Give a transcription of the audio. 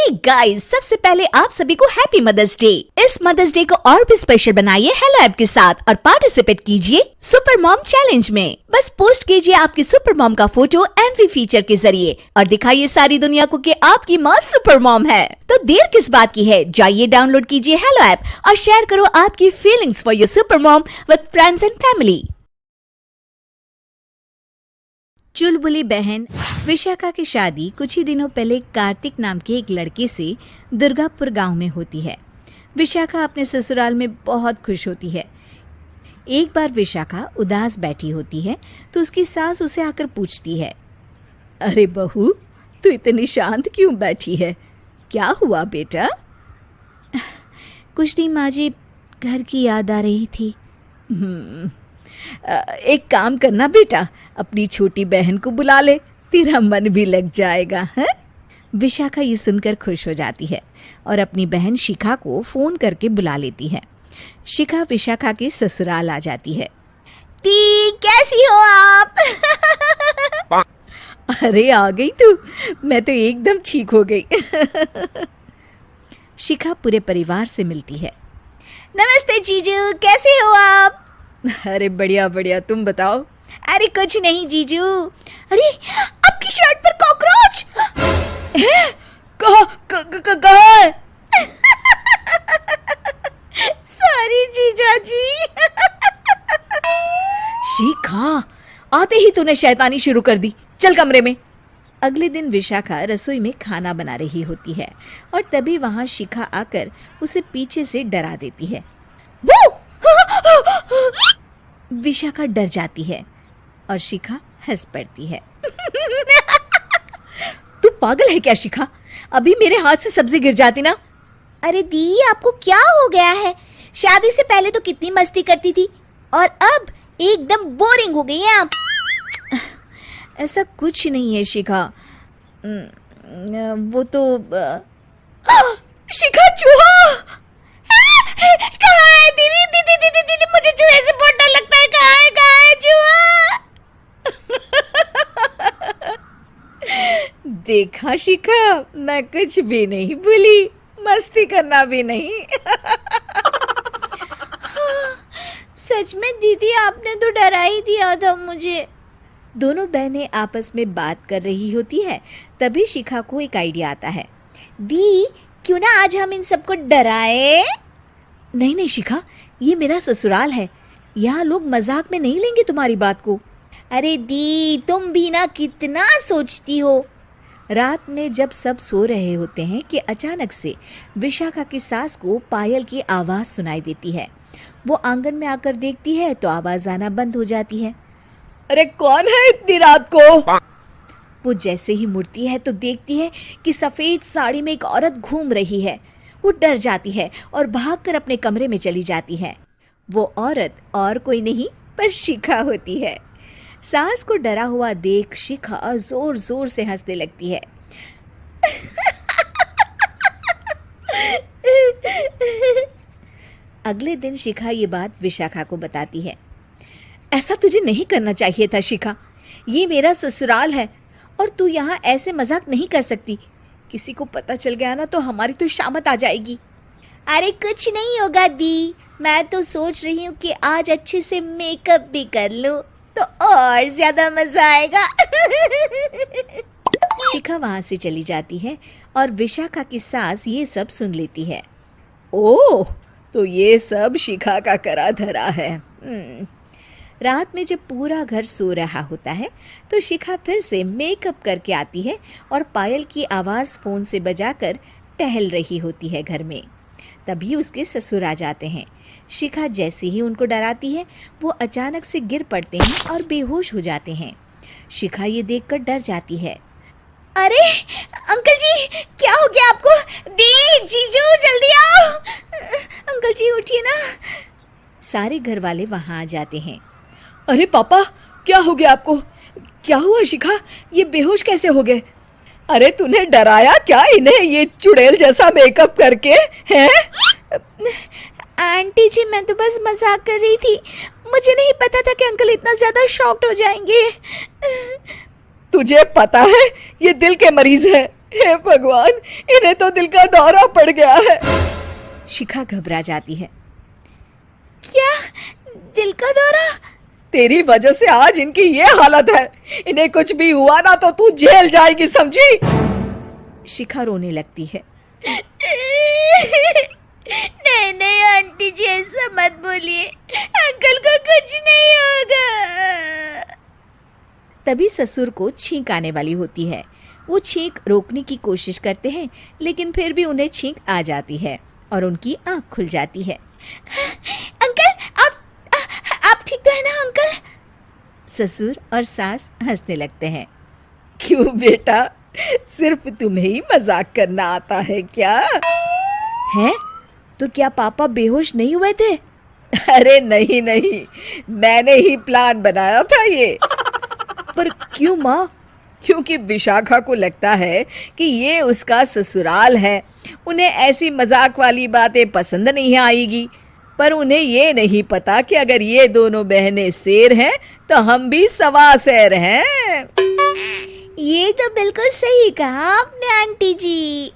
Hey guys, सबसे पहले आप सभी को हैप्पी मदर्स डे। इस मदर्स डे को और भी स्पेशल बनाइए हेलो ऐप के साथ और पार्टिसिपेट कीजिए सुपर मॉम चैलेंज में। बस पोस्ट कीजिए आपकी सुपर मॉम का फोटो एमवी फीचर के जरिए और दिखाइए सारी दुनिया को कि आपकी माँ सुपर मॉम है। तो देर किस बात की है, जाइए डाउनलोड कीजिए हेलो ऐप और शेयर करो आपकी feelings for your super mom with friends and family. चुलबुली बहन विशाखा की शादी कुछ ही दिनों पहले कार्तिक नाम के एक लड़के से दुर्गापुर गांव में होती है। विशाखा अपने ससुराल में बहुत खुश होती है। एक बार विशाखा उदास बैठी होती है तो उसकी सास उसे आकर पूछती है, अरे बहू, तू इतनी शांत क्यों बैठी है? क्या हुआ बेटा? कुछ नहीं माँ जी, घर की याद आ रही थी। एक काम करना बेटा, अपनी छोटी बहन को बुला ले, तेरा मन भी लग जाएगा है? विशाखा ये सुनकर खुश हो जाती है और अपनी बहन शिखा को फोन करके बुला लेती है। शिखा विशाखा के ससुराल आ जाती है। ती, कैसी हो आप? अरे आ गई तू, मैं तो एकदम ठीक हो गई। शिखा पूरे परिवार से मिलती है। नमस्ते जीजू, कैसे हो आप? अरे बढ़िया बढ़िया, तुम बताओ। अरे कुछ नहीं जीजू। अरे आपकी शर्ट पर कॉकरोच है? कहाँ है? सॉरी जीजा जी। शिखा, आते ही तूने शैतानी शुरू कर दी, चल कमरे में। अगले दिन विशाखा रसोई में खाना बना रही होती है और तभी वहां शिखा आकर उसे पीछे से डरा देती है। वो विशाखा डर जाती है और शिखा हंस पड़ती है। तू पागल है क्या शिखा? अभी मेरे हाथ से सब्जी गिर जाती ना। अरे दी, आपको क्या हो गया है? शादी से पहले तो कितनी मस्ती करती थी और अब एकदम बोरिंग हो गई है आप। ऐसा कुछ नहीं है शिखा, वो तो शिखा, चूहा कहाँ है? दीदी दीदी दीदी दीदी, मुझे चूहे से बहुत डर लगता है। कहाँ है चूहा? देखा शिखा, मैं कुछ भी नहीं भूली, मस्ती करना भी नहीं। सच में दीदी, आपने तो डरा ही दिया था मुझे। दोनों बहनें आपस में बात कर रही होती है, तभी शिखा को एक आइडिया आता है। दी, क्यों ना आज हम इन सबको डराए? नहीं नहीं शिखा, ये मेरा ससुराल है, यहाँ लोग मजाक में नहीं लेंगे तुम्हारी बात को। अरे दी, तुम भी ना कितना सोचती हो। रात में जब सब सो रहे होते हैं कि अचानक से विशाखा की सास को पायल की आवाज़ सुनाई देती है। वो आंगन में आकर देखती है तो आवाज़ आना बंद हो जाती है। अरे कौन है इतनी रात को? वो जैसे ही मुड़ती है तो देखती है कि सफ़ेद साड़ी में एक औरत घूम रही है। वो डर जाती है और भागकर अपने कमरे में चली जाती है। वो औरत और कोई नहीं पर शिखा होती है। सास को डरा हुआ देख शिखा जोर जोर से हंसने लगती है। अगले दिन शिखा ये बात विशाखा को बताती है। ऐसा तुझे नहीं करना चाहिए था शिखा, ये मेरा ससुराल है और तू यहाँ ऐसे मजाक नहीं कर सकती। किसी को पता चल गया ना तो हमारी तो शामत आ जाएगी। अरे कुछ नहीं होगा दी, मैं तो सोच रही हूँ कि आज अच्छे से मेकअप भी कर लूँ तो और ज्यादा मजा आएगा। शिखा वहां से चली जाती है और विशाखा की सास ये सब सुन लेती है। ओह, तो ये सब शिखा का करा धरा है। रात में जब पूरा घर सो रहा होता है तो शिखा फिर से मेकअप करके आती है और पायल की आवाज़ फ़ोन से बजाकर टहल रही होती है घर में। तभी उसके ससुर आ जाते हैं। शिखा जैसे ही उनको डराती है वो अचानक से गिर पड़ते हैं और बेहोश हो जाते हैं। शिखा ये देखकर डर जाती है। अरे अंकल जी, क्या हो गया आपको? दी, जीजू, जल्दी आओ। अंकल जी उठिए ना। सारे घर वाले वहाँ आ जाते हैं। अरे पापा, क्या हो गया आपको? क्या हुआ शिखा, ये बेहोश कैसे हो गए? अरे तूने डराया क्या इन्हें ये चुड़ैल जैसा मेकअप करके? हैं? आंटी जी, मैं तो बस मजाक कर रही थी, मुझे नहीं पता था कि अंकल इतना ज्यादा शॉक्ड हो जाएंगे। तुझे पता है ये दिल के मरीज है, हे भगवान, इन्हें तो दिल का दौरा पड़ गया है। शिखा घबरा जाती है। क्या दिल का दौरा? तेरी वजह से आज इनकी ये हालत है। इन्हें कुछ भी हुआ ना तो तू जेल जाएगी, समझी? शिखा रोने लगती है। नहीं नहीं आंटी जी, ऐसा मत बोलिए, अंकल को कुछ नहीं होगा। तभी ससुर को छींक आने वाली होती है। वो छींक रोकने की कोशिश करते हैं, लेकिन फिर भी उन्हें छींक आ जाती है और उनकी आंख खुल जाती है। अंकल, आप ठीक तो है ना अंकल? ससुर और सास हंसने लगते हैं। क्यों बेटा, सिर्फ तुम्हें ही मजाक करना आता है क्या? है तो क्या पापा बेहोश नहीं हुए थे? अरे नहीं नहीं, मैंने ही प्लान बनाया था ये। पर क्यों माँ? क्योंकि विशाखा को लगता है कि ये उसका ससुराल है, उन्हें ऐसी मजाक वाली बातें पसंद नहीं आएगी। पर उन्हें ये नहीं पता कि अगर ये दोनों बहनें शेर हैं तो हम भी सवा शेर हैं। ये तो बिल्कुल सही कहा आपने आंटी जी।